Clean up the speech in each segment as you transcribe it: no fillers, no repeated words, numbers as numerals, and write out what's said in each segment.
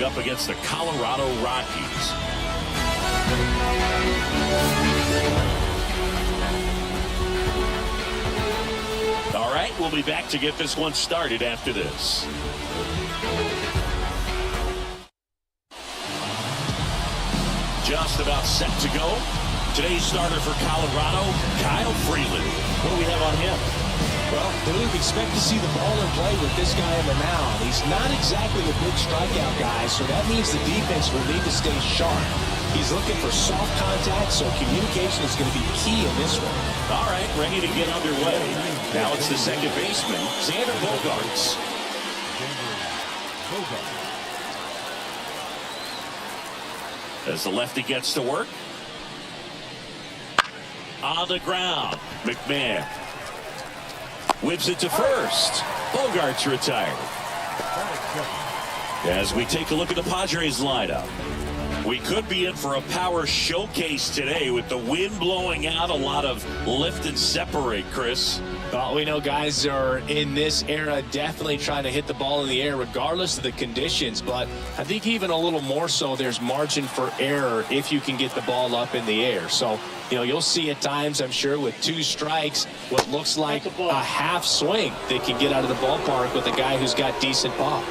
up against the Colorado Rockies. All right, we'll be back to get this one started after this. Just about set to go. Today's starter for Colorado, Kyle Freeland. What do we have on him? Well, Dave, expect to see the ball in play with this guy on the mound. He's not exactly a big strikeout guy, so that means the defense will need to stay sharp. He's looking for soft contact, so communication is going to be key in this one. All right, ready to get underway. Now it's the second baseman, Xander Bogaerts. As the lefty gets to work. On the ground, McMahon whips it to first. Bogaerts retired. As we take a look at the Padres lineup, we could be in for a power showcase today with the wind blowing out, a lot of lift and separate, Chris. Well, we know guys are in this era definitely trying to hit the ball in the air regardless of the conditions, but I think even a little more so there's margin for error if you can get the ball up in the air. So, you'll see at times, I'm sure, with 2 strikes, what looks like a half swing that can get out of the ballpark with a guy who's got decent pop.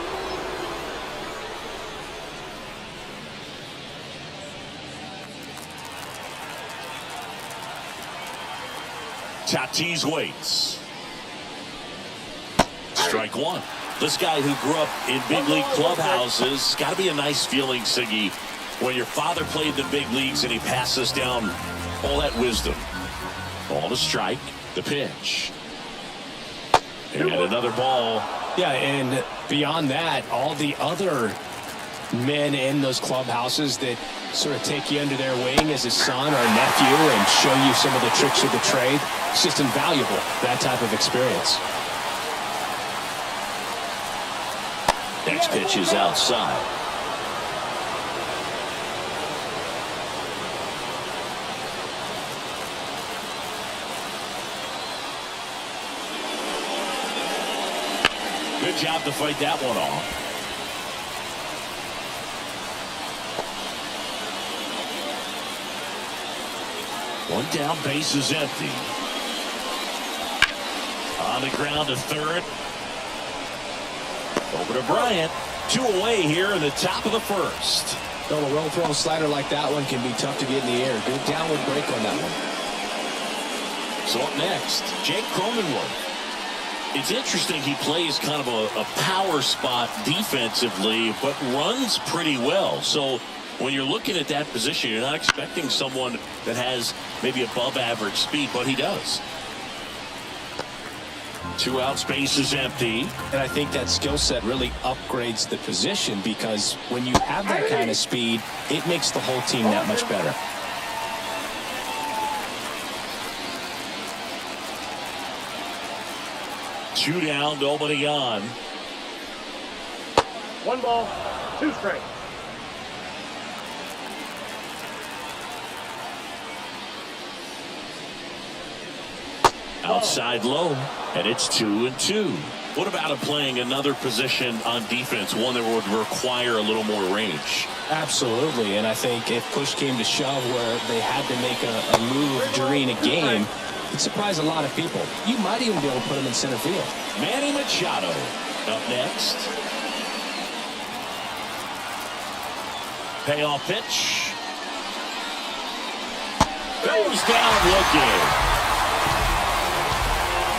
Tatis waits. Strike one. This guy who grew up in big league clubhouses, got to be a nice feeling, Siggy, when your father played the big leagues and he passes down all that wisdom. Ball to strike, the pitch. And another ball. Yeah, and beyond that, all the other men in those clubhouses that sort of take you under their wing as a son or nephew and show you some of the tricks of the trade. It's just invaluable, that type of experience. Next pitch is outside. Good job to fight that one off. One down, base is empty. On the ground to third. Over to Bryant. 2 away here in the top of the first. Well, a well-thrown slider like that one can be tough to get in the air. Good downward break on that one. So up next, Jake Cronenworth. It's interesting, he plays kind of a power spot defensively, but runs pretty well. So when you're looking at that position, you're not expecting someone that has maybe above average speed, but he does. 2 out, space is empty. And I think that skill set really upgrades the position because when you have that kind of speed, it makes the whole team that much better. Two down, nobody on. 1 ball, 2 strikes. Outside low, and it's 2-2. What about him playing another position on defense, one that would require a little more range? Absolutely, and I think if push came to shove where they had to make a move during a game, it'd surprise a lot of people. You might even be able to put him in center field. Manny Machado up next. Payoff pitch. Goes down looking.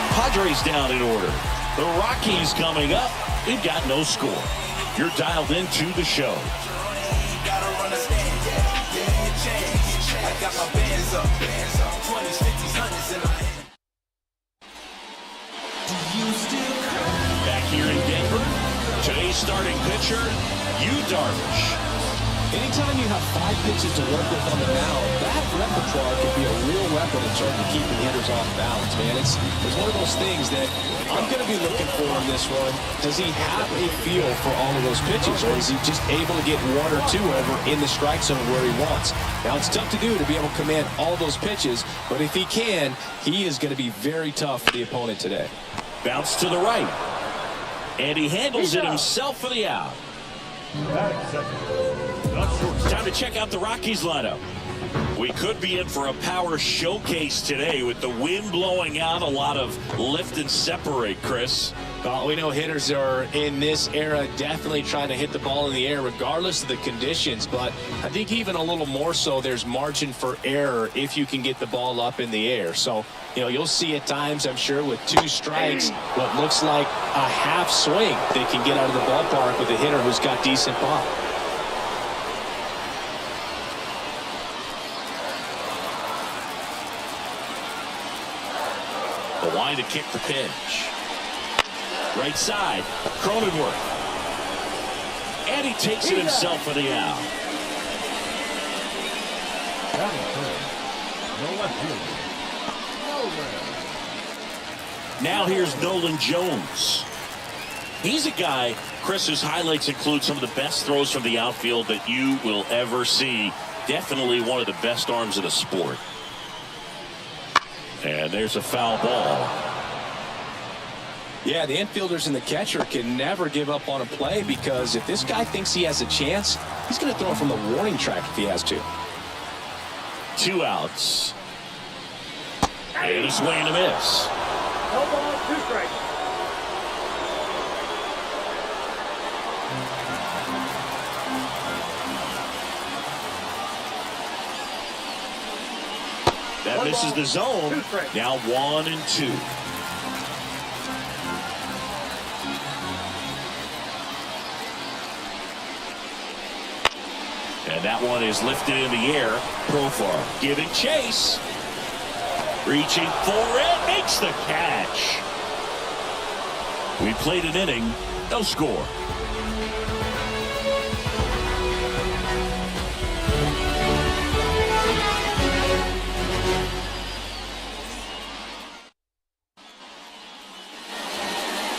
Padres down in order. The Rockies coming up. We've got no score. You're dialed into the show. Back here in Denver, today's starting pitcher, Yu Darvish. Anytime you have 5 pitches to work with on the mound, that repertoire can be a real weapon in terms of keeping hitters off balance, man. It's one of those things that I'm going to be looking for in this one. Does he have a feel for all of those pitches, or is he just able to get 1 or 2 over in the strike zone where he wants? Now, it's tough to do to be able to command all those pitches, but if he can, he is going to be very tough for the opponent today. Bounce to the right. And he handles it himself for the out. Batting second. Not short. It's time to check out the Rockies lineup. We could be in for a power showcase today with the wind blowing out, a lot of lift and separate, Chris. Well, we know hitters are in this era definitely trying to hit the ball in the air regardless of the conditions, but I think even a little more so there's margin for error if you can get the ball up in the air. So, you'll see at times, I'm sure, with 2 strikes, what looks like a half swing they can get out of the ballpark with a hitter who's got decent pop. The line to kick the pitch. Right side, Cronenworth. And he takes it himself for the out. Batting third. No left field. Now here's Nolan Jones. He's a guy, Chris, whose highlights include some of the best throws from the outfield that you will ever see. Definitely one of the best arms in the sport. And there's a foul ball. Yeah, the infielders and the catcher can never give up on a play because if this guy thinks he has a chance, he's going to throw it from the warning track if he has to. 2 outs. And a swing and a miss. No ball, 2 strikes. That misses the zone. Now 1 and 2. And that one is lifted in the air. Profar giving chase. Reaching for it. Makes the catch. We played an inning. No score.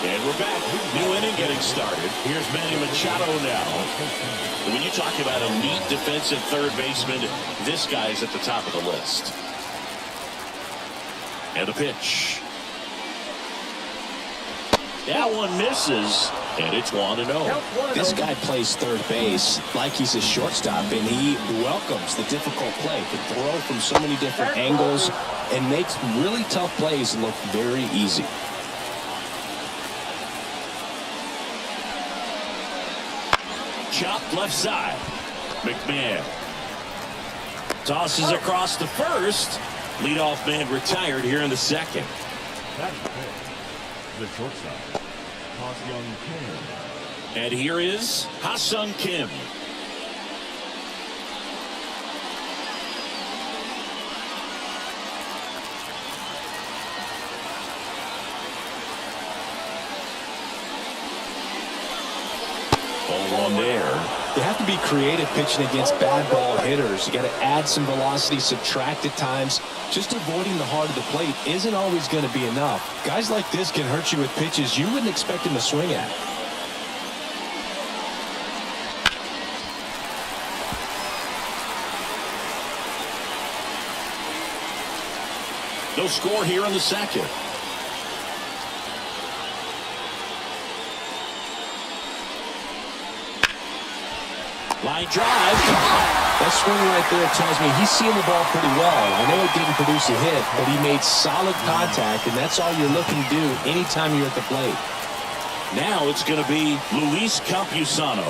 And we're back. New inning getting started. Here's Manny Machado now. When you talk about elite defensive third baseman, this guy's at the top of the list. And the pitch. That one misses, and it's 1-0. This guy plays third base like he's a shortstop, and he welcomes the difficult play. Can throw from so many different angles and makes really tough plays look very easy. Chopped left side. McMahon tosses across the first. Leadoff man retired here in the second. Batting fifth. The shortstop. Ha-Seong Kim. And here is Ha-Seong Kim. Ball on there. You have to be creative pitching against bad ball hitters. You got to add some velocity, subtract at times. Just avoiding the heart of the plate isn't always going to be enough. Guys like this can hurt you with pitches you wouldn't expect him to swing at. No score here in the second. Line drive. That swing right there tells me he's seeing the ball pretty well. I know it didn't produce a hit, but he made solid contact, and that's all you're looking to do anytime you're at the plate. Now it's going to be Luis Campusano.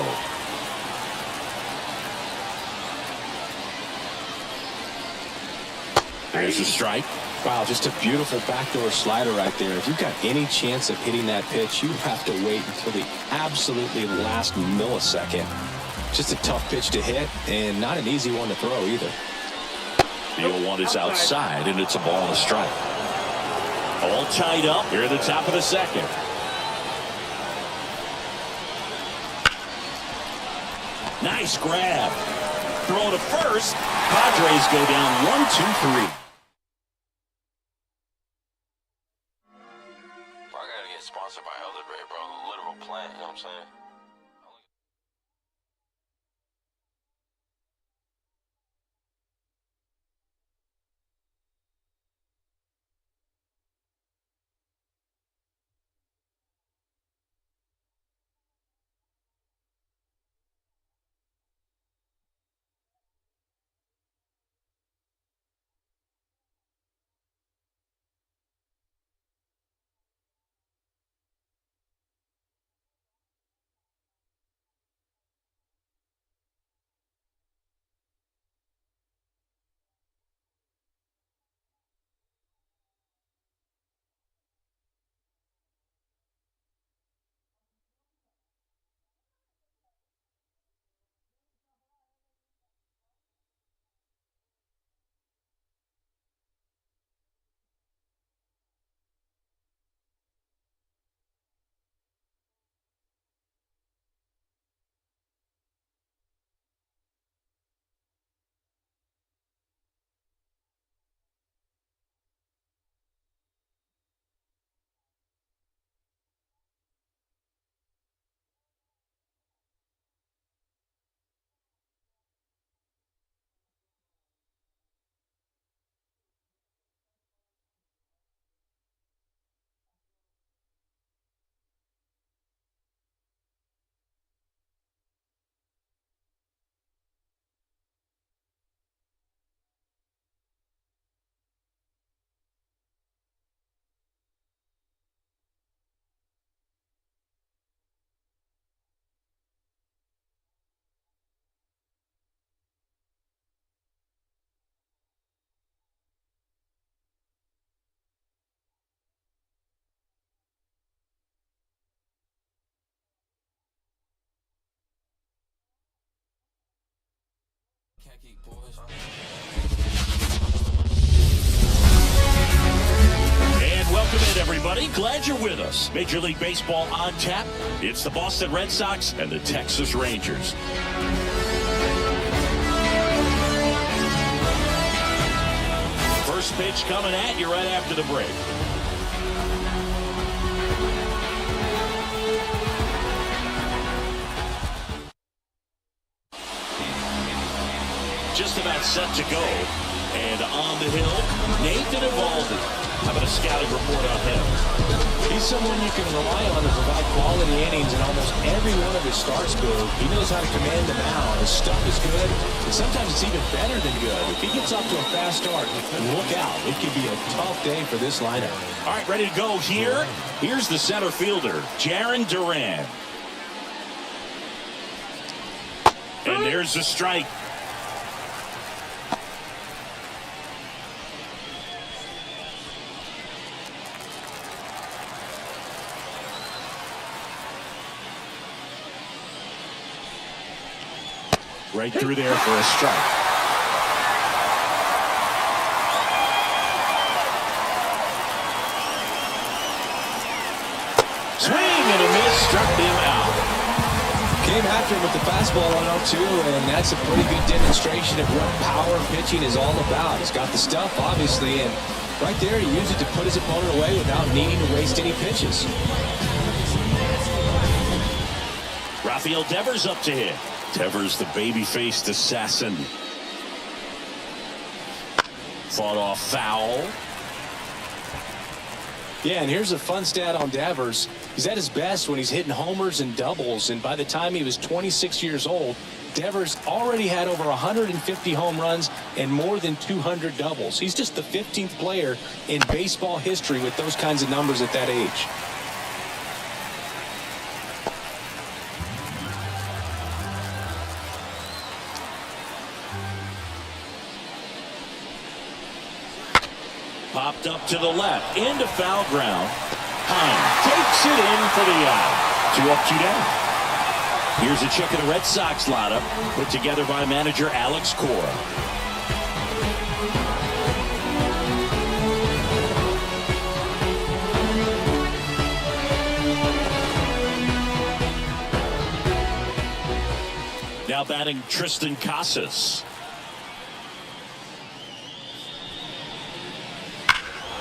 There's a strike. Wow, just a beautiful backdoor slider right there. If you've got any chance of hitting that pitch, you have to wait until the absolutely last millisecond. Just a tough pitch to hit, and not an easy one to throw either. The 0-1 is outside, and it's a ball and a strike. All tied up here at the top of the second. Nice grab. Throw to first. Padres go down 1-2-3. I gotta get sponsored by Elderberry, bro. The literal plant, you know what I'm saying? And welcome in, everybody. Glad you're with us. Major League Baseball on tap. It's the Boston Red Sox and the Texas Rangers. First pitch coming at you right after the break. Just about set to go. And on the hill, Nathan Eovaldi. How about a scouting report on him? He's someone you can rely on to provide quality innings in almost every one of his starts, Bill. He knows how to command the mound. His stuff is good, and sometimes it's even better than good. If he gets off to a fast start, look out. It could be a tough day for this lineup. All right, ready to go here. Here's the center fielder, Jarren Duran. And there's the strike. Right through there for a strike. Swing and a miss, struck him out. Came after him with the fastball on 0-2, and that's a pretty good demonstration of what power pitching is all about. He's got the stuff, obviously, and right there he used it to put his opponent away without needing to waste any pitches. Rafael Devers up to hit. Devers, the baby-faced assassin. Fought off foul. Yeah, and here's a fun stat on Devers. He's at his best when he's hitting homers and doubles, and by the time he was 26 years old, Devers already had over 150 home runs and more than 200 doubles. He's just the 15th player in baseball history with those kinds of numbers at that age. Popped up to the left, into foul ground. Hine takes it in for the out. 2 up, 2 down. Here's a check of the Red Sox lineup, put together by manager Alex Cora. Now batting Tristan Casas.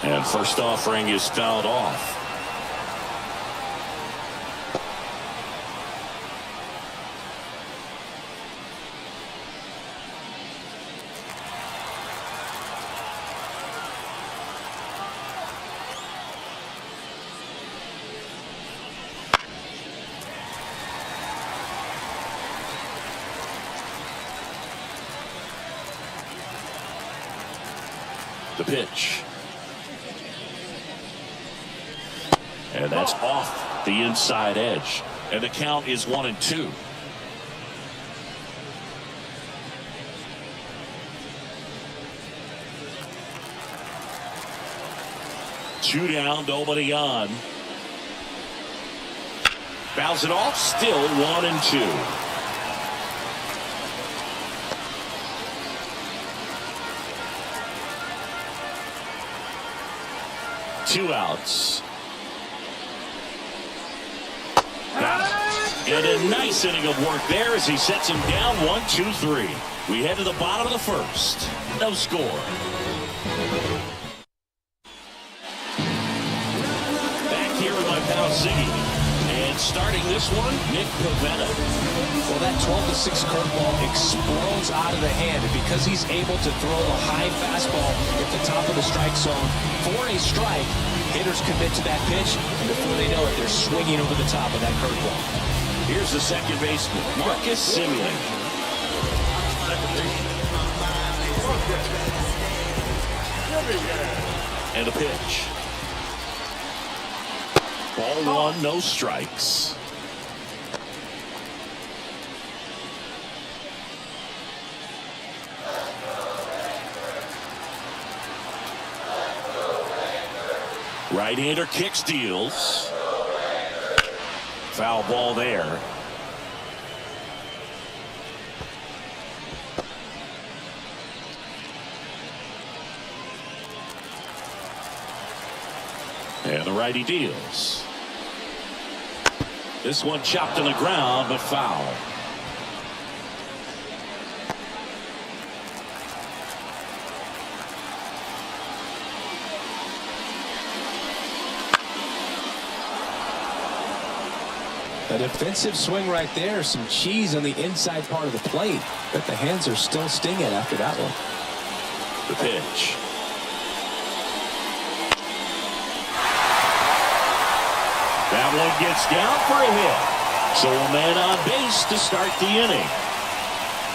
And first offering is fouled off. The pitch. And that's off the inside edge. And the count is 1-2. Two down, nobody on. Fouls it off, still 1-2. Two outs. And a nice inning of work there as he sets him down 1-2-3. We head to the bottom of the first. No score. Back here with my pal Ziggy. And starting this one, Nick Pivetta. Well, that 12-6 curveball explodes out of the hand, and because he's able to throw a high fastball at the top of the strike zone for a strike, hitters commit to that pitch, and before they know it, they're swinging over the top of that curveball. Here's the second baseman, Marcus Semien. And a pitch. Ball one, no strikes. Right-hander kicks, deals. Foul ball there. And the righty deals. This one chopped on the ground, but foul. A defensive swing right there. Some cheese on the inside part of the plate. But the hands are still stinging after that one. The pitch. That one gets down for a hit. So a man on base to start the inning.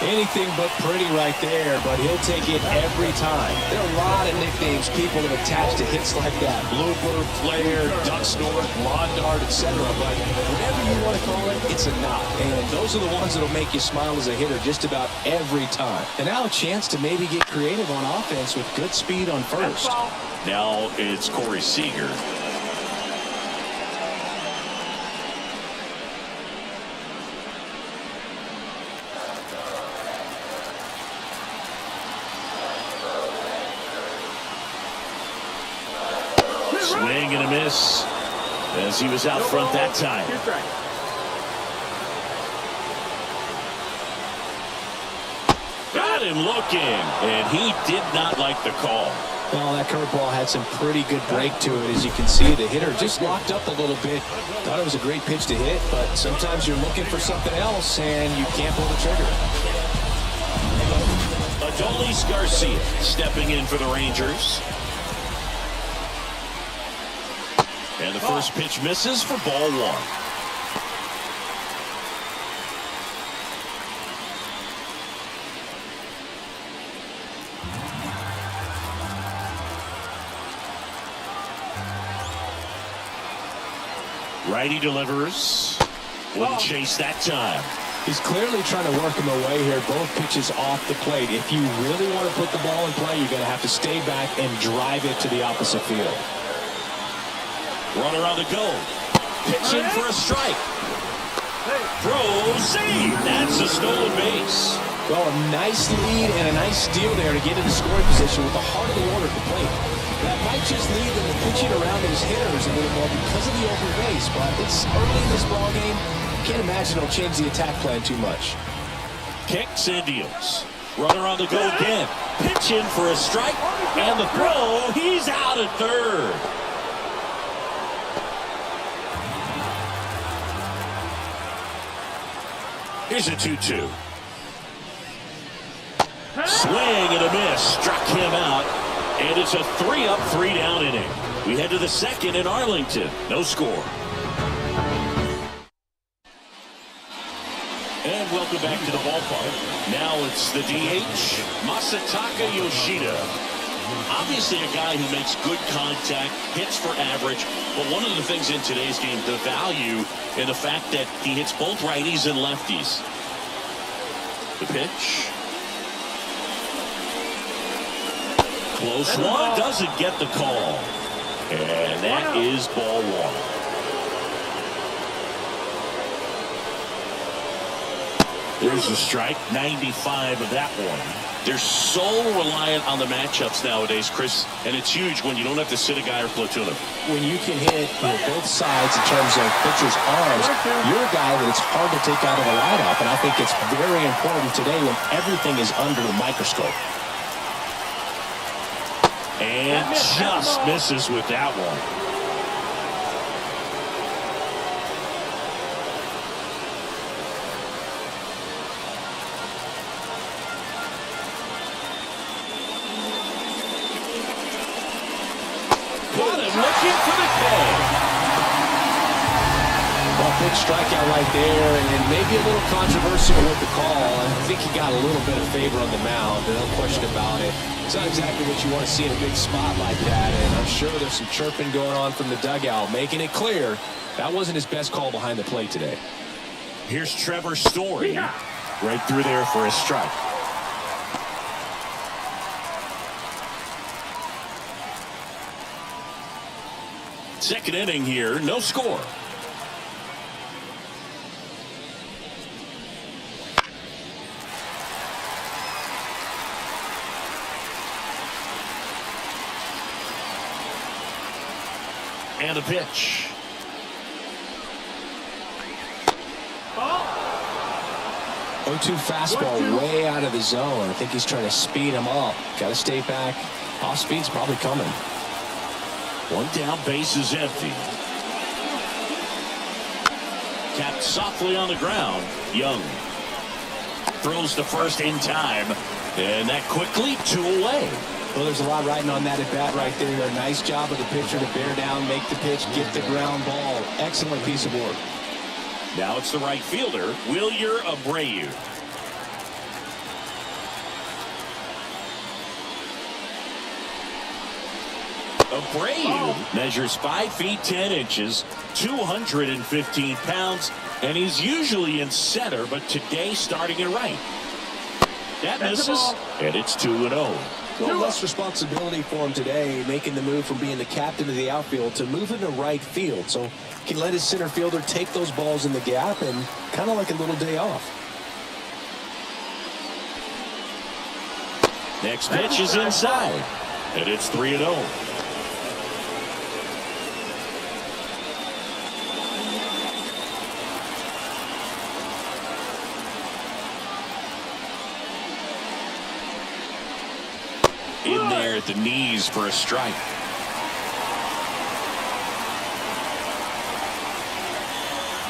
Anything but pretty right there, but he'll take it every time. There are a lot of nicknames people have attached to hits like that. Blooper, flare, duck snort, lawn dart, etc. But whatever you want to call it, it's a knock. And those are the ones that'll make you smile as a hitter just about every time. And now a chance to maybe get creative on offense with good speed on first. Now it's Corey Seager. Swing and a miss as he was out front that time. Got him looking, and he did not like the call. Well, that curveball had some pretty good break to it. As you can see, the hitter just locked up a little bit. Thought it was a great pitch to hit, but sometimes you're looking for something else, and you can't pull the trigger. Adolis Garcia stepping in for the Rangers. And the first pitch misses for ball one. Righty delivers. Wouldn't chase that time. He's clearly trying to work him away here. Both pitches off the plate. If you really want to put the ball in play, you're going to have to stay back and drive it to the opposite field. Runner on the go. Pitching for a strike. Throw, save. That's a stolen base. Well, a nice lead and a nice steal there to get into scoring position with the heart of the order at the plate. That might just lead them to pitching around his hitters a little more because of the open base, but it's early in this ball game. Can't imagine it'll change the attack plan too much. Kicks and deals. Runner on the go again. Pitching for a strike. And the throw. He's out at third. Here's a 2-2. Swing and a miss. Struck him out. And it's a 3-up, 3-down inning. We head to the second in Arlington. No score. And welcome back to the ballpark. Now it's the DH, Masataka Yoshida. Obviously a guy who makes good contact, hits for average, but one of the things in today's game, the value in the fact that he hits both righties and lefties. The pitch. Close one, doesn't get the call. And that is ball one. There's a strike, 95 of that one. They're so reliant on the matchups nowadays, Chris, and it's huge when you don't have to sit a guy or platoon him. When you can hit both sides in terms of pitchers' arms, you're a guy that it's hard to take out of the lineup, and I think it's very important today when everything is under the microscope. And just misses with that one. Looking for the K. Well, big strikeout right there, and maybe a little controversial with the call. I think he got a little bit of favor on the mound, no question about it. It's not exactly what you want to see in a big spot like that, and I'm sure there's some chirping going on from the dugout, making it clear that wasn't his best call behind the plate today. Here's Trevor Story, right through there for a strike. Second inning here, no score. And a pitch. 0-2 fastball way out of the zone. I think he's trying to speed him up. Got to stay back. Off speed's probably coming. One down, base is empty. Capped softly on the ground. Young throws to first in time. And that quickly 2 away. Well, there's a lot riding on that at bat right there. A nice job of the pitcher to bear down, make the pitch, get the ground ball. Excellent piece of work. Now it's the right fielder, Wilyer Abreu. Abreu measures 5 feet 10 inches, 215 pounds, and he's usually in center, but today starting at right. That misses, and it's 2-0. Well, less responsibility for him today, making the move from being the captain of the outfield to moving to right field. So he can let his center fielder take those balls in the gap and kind of like a little day off. Next pitch is inside, and it's 3-0. In there at the knees for a strike.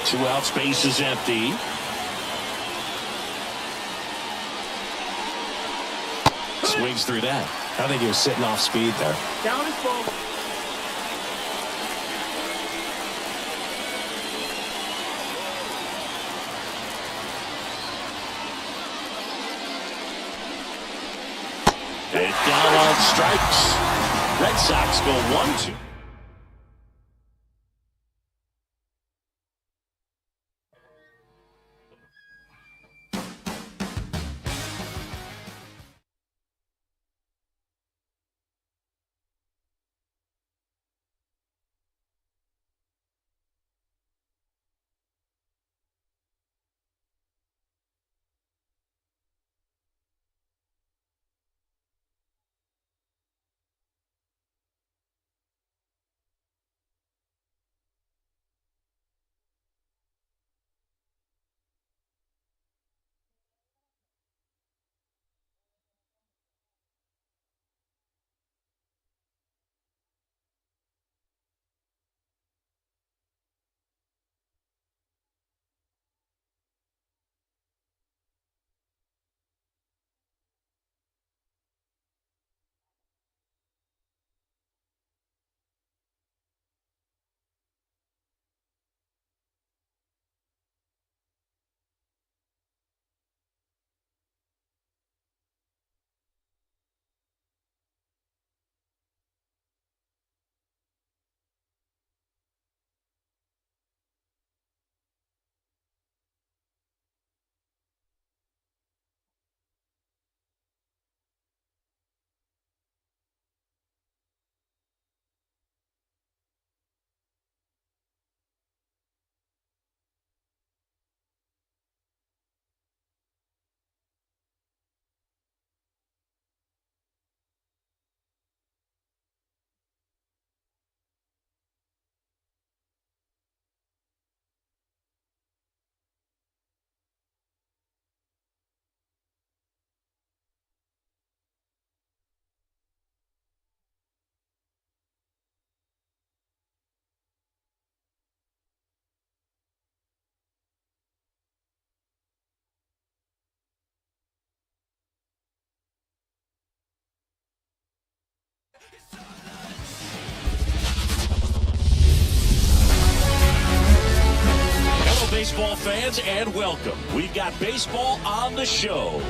Two out, space is empty. Swings through that. I think he was sitting off speed there. Down is full. And down on strikes. Red Sox go 1-2. Hello, baseball fans, and welcome. We've got baseball on the show.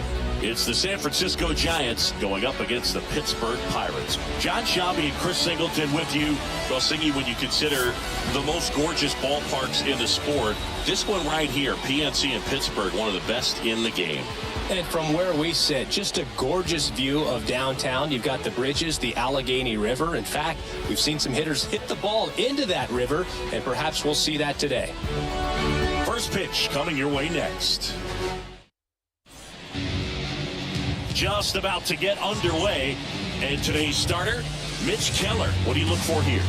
It's the San Francisco Giants going up against the Pittsburgh Pirates. John Shelby and Chris Singleton with you. Well, Singy, when you consider the most gorgeous ballparks in the sport, this one right here, PNC in Pittsburgh, one of the best in the game. And from where we sit, just a gorgeous view of downtown. You've got the bridges, the Allegheny River. In fact, we've seen some hitters hit the ball into that river, and perhaps we'll see that today. First pitch coming your way next. Just about to get underway, and today's starter, Mitch Keller. What do you look for here?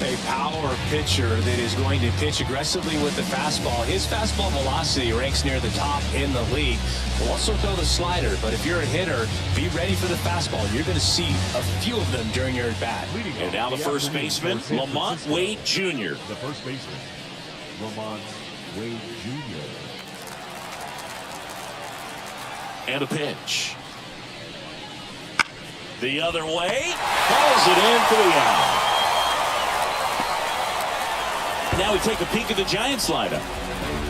A power pitcher that is going to pitch aggressively with the fastball. His fastball velocity ranks near the top in the league. Will also throw the slider, but if you're a hitter, be ready for the fastball. You're going to see a few of them during your at-bat. And now the first baseman, Lamont Wade Jr. The first baseman, Lamont Wade Jr. And a pitch. The other way. Calls it in for the out. Now we take a peek at the Giants lineup.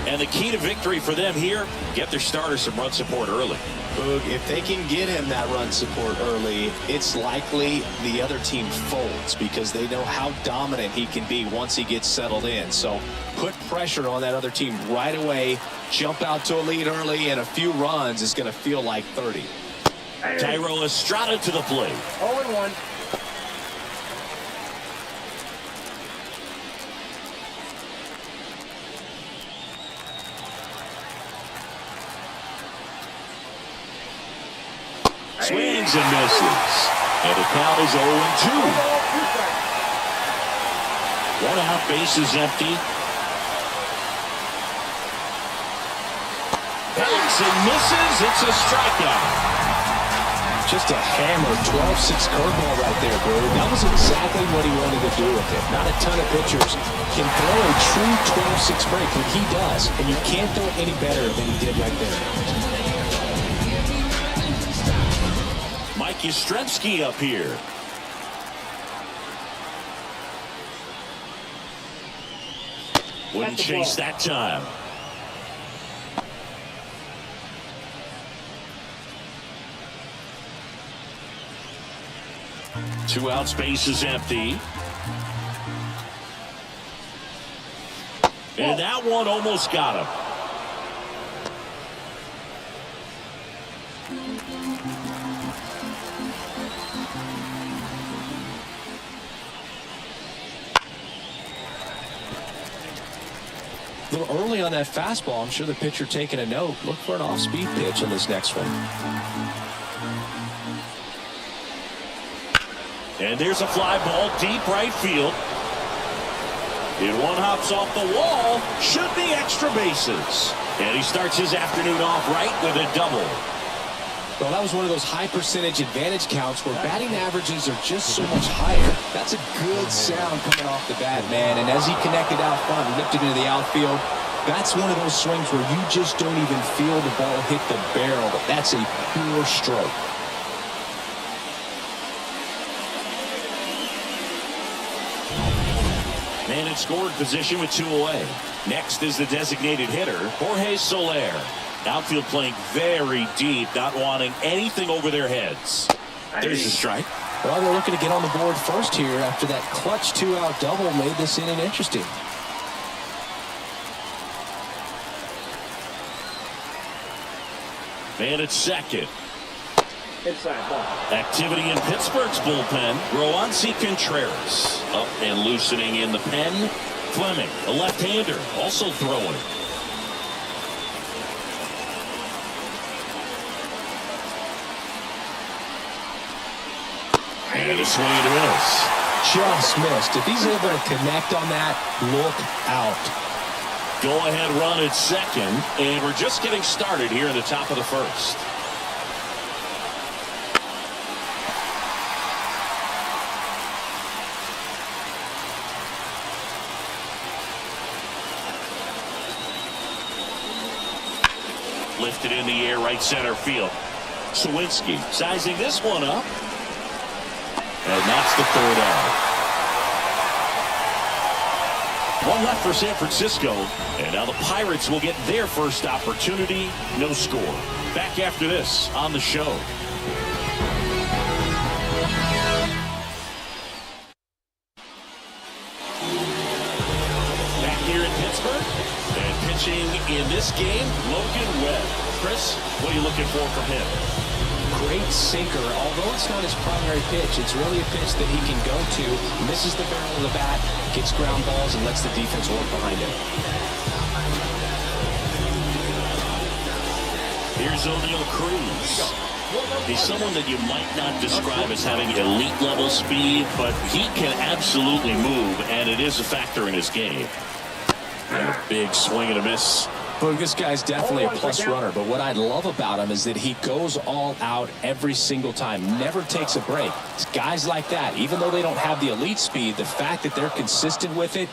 And the key to victory for them here, get their starter some run support early. Boog, if they can get him that run support early, it's likely the other team folds because they know how dominant he can be once he gets settled in. So put pressure on that other team right away. Jump out to a lead early, and a few runs is going to feel like 30. Tyro Estrada to the plate. 0-1. Swings and misses. And the count is 0-2. 1 out, bases empty. Bats and misses. It's a strikeout. Just a hammer, 12-6 curveball right there, bro. That was exactly what he wanted to do with it. Not a ton of pitchers can throw a true 12-6 break, but he does. And you can't throw it any better than he did right there. Mike Yastrzemski up here. Wouldn't chase that time. Two out, space is empty. And that one almost got him. A little early on that fastball. I'm sure the pitcher taking a note. Look for an off-speed pitch on this next one. And there's a fly ball deep right field. And one hops off the wall. Should be extra bases. And he starts his afternoon off right with a double. Well, that was one of those high percentage advantage counts where batting averages are just so much higher. That's a good sound coming off the bat, man. And as he connected out front and lifted into the outfield, that's one of those swings where you just don't even feel the ball hit the barrel. That's a pure stroke. Man in scoring position with 2 away. Next is the designated hitter, Jorge Soler. Outfield playing very deep, not wanting anything over their heads. There's a strike. Well, they're looking to get on the board first here after that clutch 2-out double made this inning interesting. Man at second. Inside ball. Activity in Pittsburgh's bullpen. Roansy Contreras up and loosening in the pen. Fleming, a left-hander, also throwing. And a swing and a miss. Just missed. If he's able to connect on that, look out. Go-ahead run at second, and we're just getting started here in the top of the first. Lifted in the air, right center field. Sawinski sizing this one up. And that's the 3rd out. One left for San Francisco. And now the Pirates will get their first opportunity. No score. Back after this on the show. Back here in Pittsburgh. And pitching in this game, Logan Webb. Chris, what are you looking for from him? Great sinker. Although it's not his primary pitch, it's really a pitch that he can go to, misses the barrel of the bat, gets ground balls, and lets the defense work behind him. Here's is O'Neal Cruz. He's someone that you might not describe as having elite level speed, but he can absolutely move, and it is a factor in his game. And a big swing and a miss. Well, this guy's definitely a plus runner, but what I love about him is that he goes all out every single time, never takes a break. It's guys like that, even though they don't have the elite speed, the fact that they're consistent with it,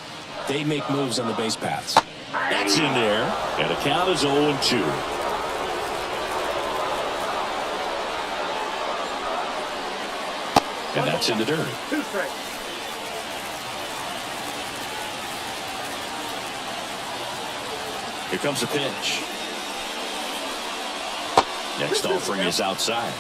they make moves on the base paths. That's in there, and the count is 0-2. And that's in the dirt. Here comes a pitch. Next offering is outside.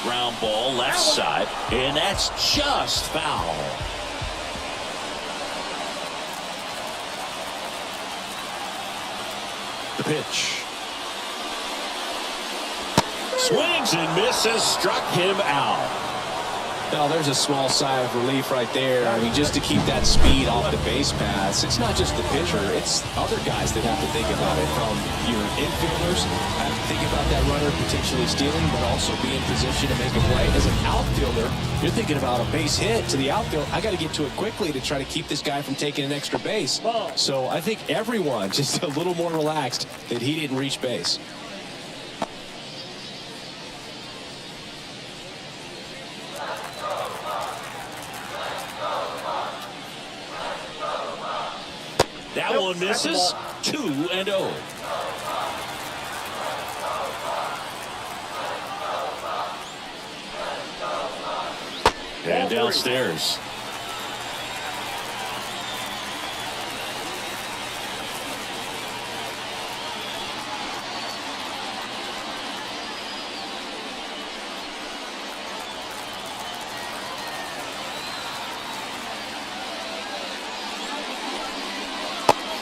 Ground ball left side, and that's just foul. The pitch. Swings and misses, struck him out. Well, there's a small sigh of relief right there. I mean, just to keep that speed off the base paths. It's not just the pitcher. It's other guys that have to think about it. From your infielders, have to think about that runner potentially stealing, but also be in position to make a play. As an outfielder, you're thinking about a base hit to the outfield. I got to get to it quickly to try to keep this guy from taking an extra base. So I think everyone just a little more relaxed that he didn't reach base. That one misses. 2-0. And downstairs.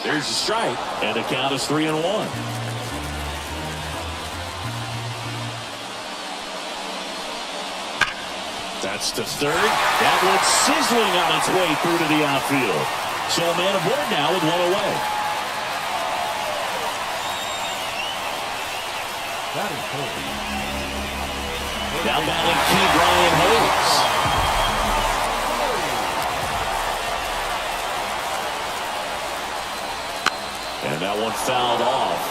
There's a strike, and the count is 3-1. That's to third. That one's sizzling on its way through to the outfield. So a man aboard now with one away. Down batting key Brian Hayes. And that one fouled off.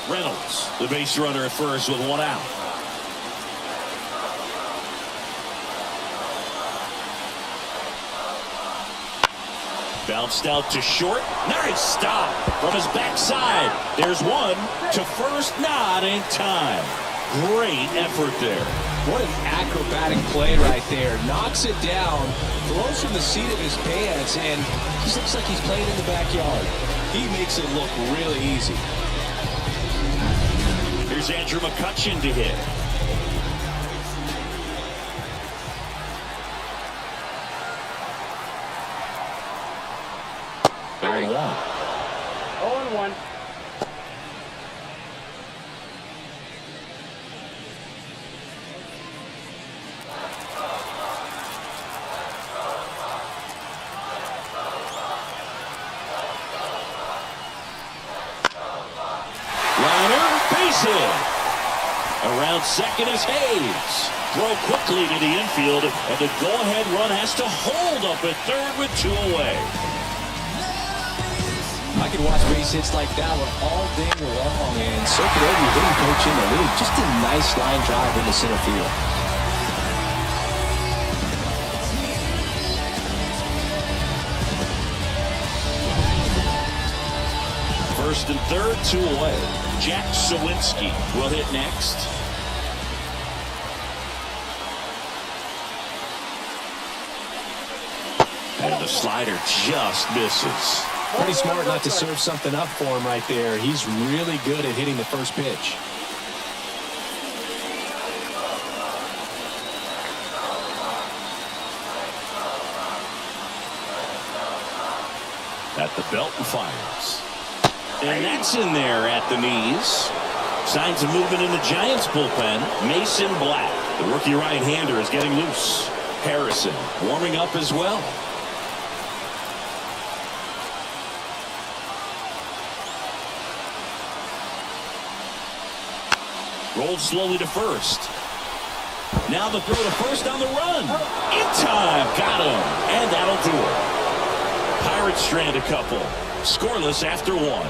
Reynolds, the base runner at first with one out. Bounced out to short. Nice stop from his backside. There's one to first, not in time. Great effort there. What an acrobatic play right there. Knocks it down, throws from the seat of his pants, and just looks like he's playing in the backyard. He makes it look really easy. Here's Andrew McCutchen to hit. Very one. 0-1. Around second is Hayes. Throw quickly to the infield, and the go-ahead run has to hold up at third with two away. I could watch base hits like that one all day long, and so could every hitting coach in the league. Just a nice line drive into center field. First and third, two away. Jack Sawinski will hit next. And the slider just misses. Pretty smart not to serve something up for him right there. He's really good at hitting the first pitch. At the belt and fires. And that's in there at the knees. Signs of movement in the Giants bullpen. Mason Black, the rookie right-hander, is getting loose. Harrison warming up as well. Rolled slowly to first. Now the throw to first on the run. In time. Got him. And that'll do it. Pirates strand a couple. Scoreless after one.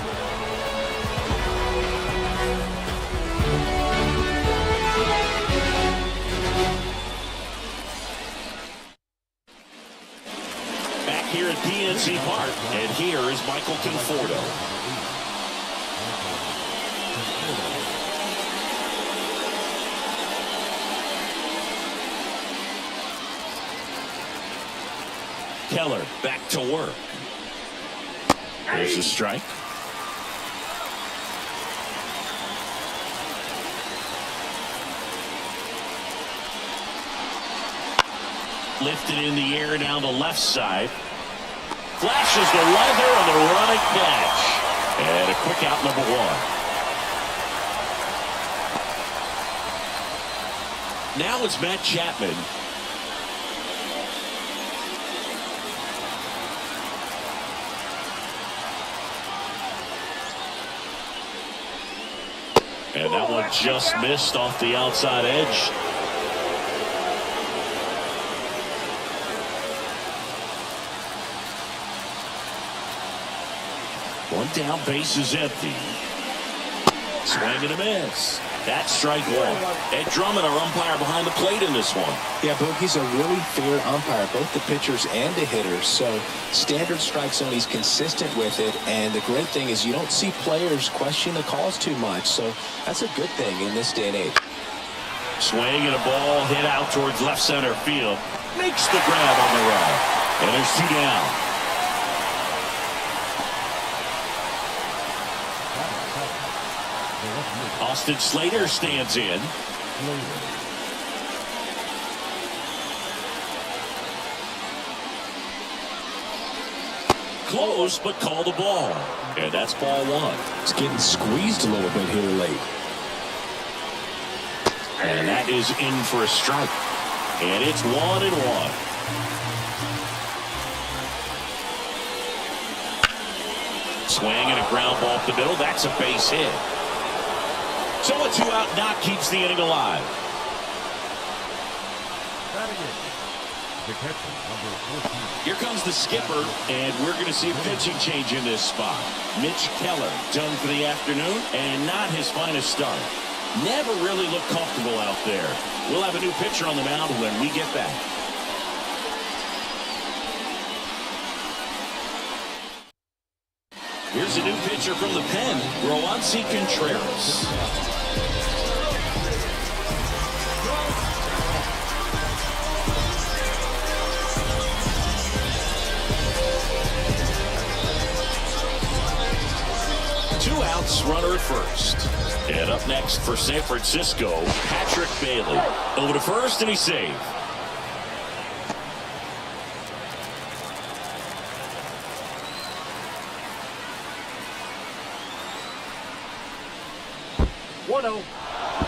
Back here at PNC Park. And here is Michael Conforto. Keller back to work. There's a strike. Lifted in the air down the left side. Flashes the leather on the running catch. And a quick out, number one. Now it's Matt Chapman. And that one just missed off the outside edge. One down, base is empty. Swing and a miss. That's strike one. Ed Drummond, our umpire behind the plate in this one. Yeah, Boog, he's a really fair umpire, both the pitchers and the hitters. So standard strike zone, he's consistent with it. And the great thing is you don't see players question the calls too much. So that's a good thing in this day and age. Swing and a ball hit out towards left center field. Makes the grab on the run. And there's two down. Austin Slater stands in. Close, but call the ball. And that's ball one. It's getting squeezed a little bit here late. And that is in for a strike. And it's 1-1. Swing and a ground ball up the middle. That's a base hit. So a two-out knock keeps the inning alive. Here comes the skipper, and we're going to see a pitching change in this spot. Mitch Keller, done for the afternoon, and not his finest start. Never really looked comfortable out there. We'll have a new pitcher on the mound when we get back. Here's a new pitcher from the pen, Roansy Contreras. Two outs, runner at first. And up next for San Francisco, Patrick Bailey. Over to first, and he's saved.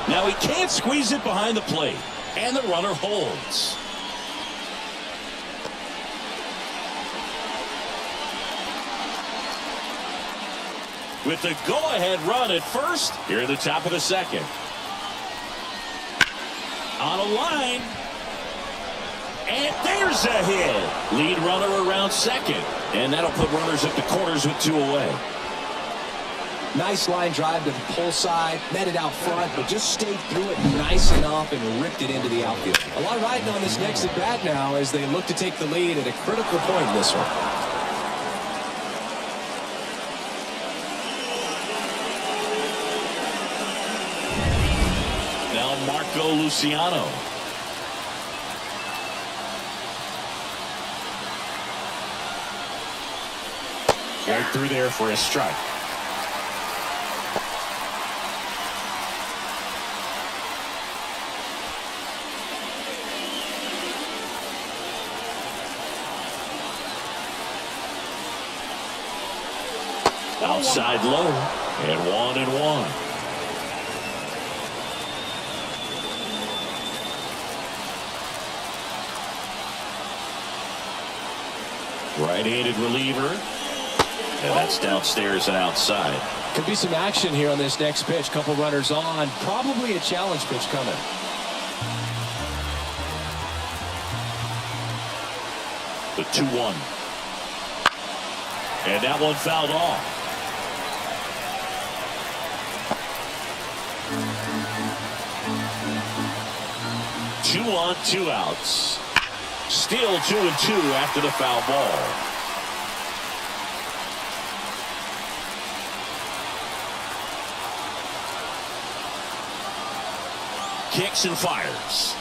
Now he can't squeeze it behind the plate, and the runner holds. With the go-ahead run at first, here at the top of the second. On a line, and there's a hit. Lead runner around second, and that'll put runners at the corners with two away. Nice line drive to the pull side, met it out front, but just stayed through it nice enough and ripped it into the outfield. A lot riding on this next at bat now as they look to take the lead at a critical point in this one. Now Marco Luciano. Right through there for a strike. Outside low, and 1-1. Right-handed reliever, and that's downstairs and outside. Could be some action here on this next pitch. Couple runners on. Probably a challenge pitch coming. The 2-1. And that one fouled off. Two on, 2 outs. Still 2-2 after the foul ball. Kicks and fires.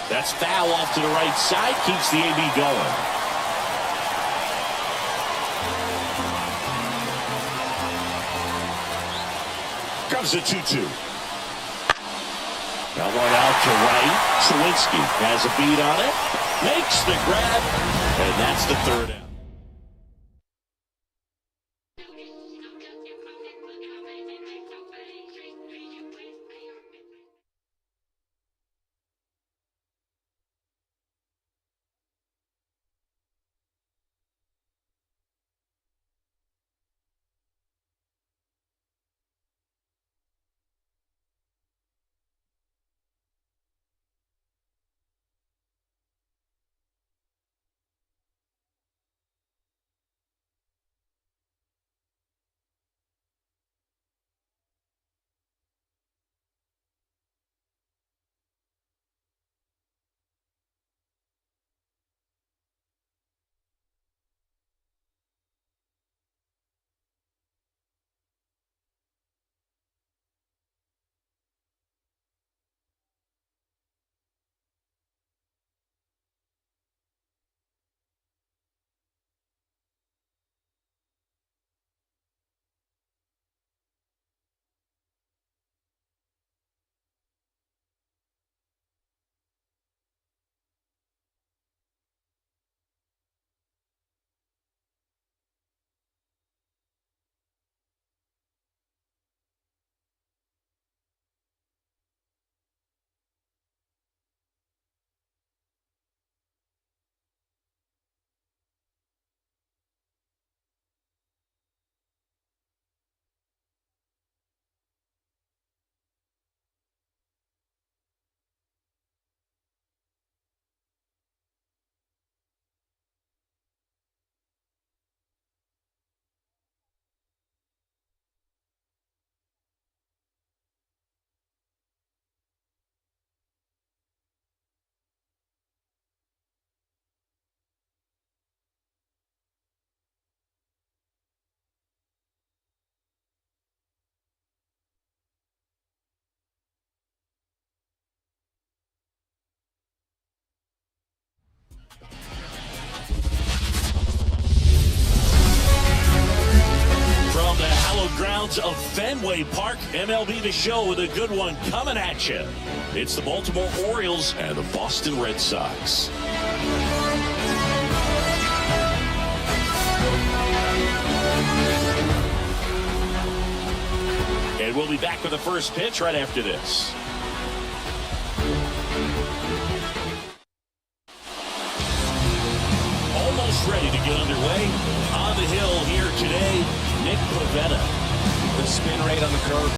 That's foul off to the right side. Keeps the AB going. Comes the 2-2. That one out to right. Sawinski has a beat on it. Makes the grab. And that's the 3rd out. Grounds of Fenway Park, MLB The Show with a good one coming at you. It's the Baltimore Orioles and the Boston Red Sox. And we'll be back with the first pitch right after this. Almost ready to get underway. On the hill here today, Nick Pavetta. The spin rate on the curve.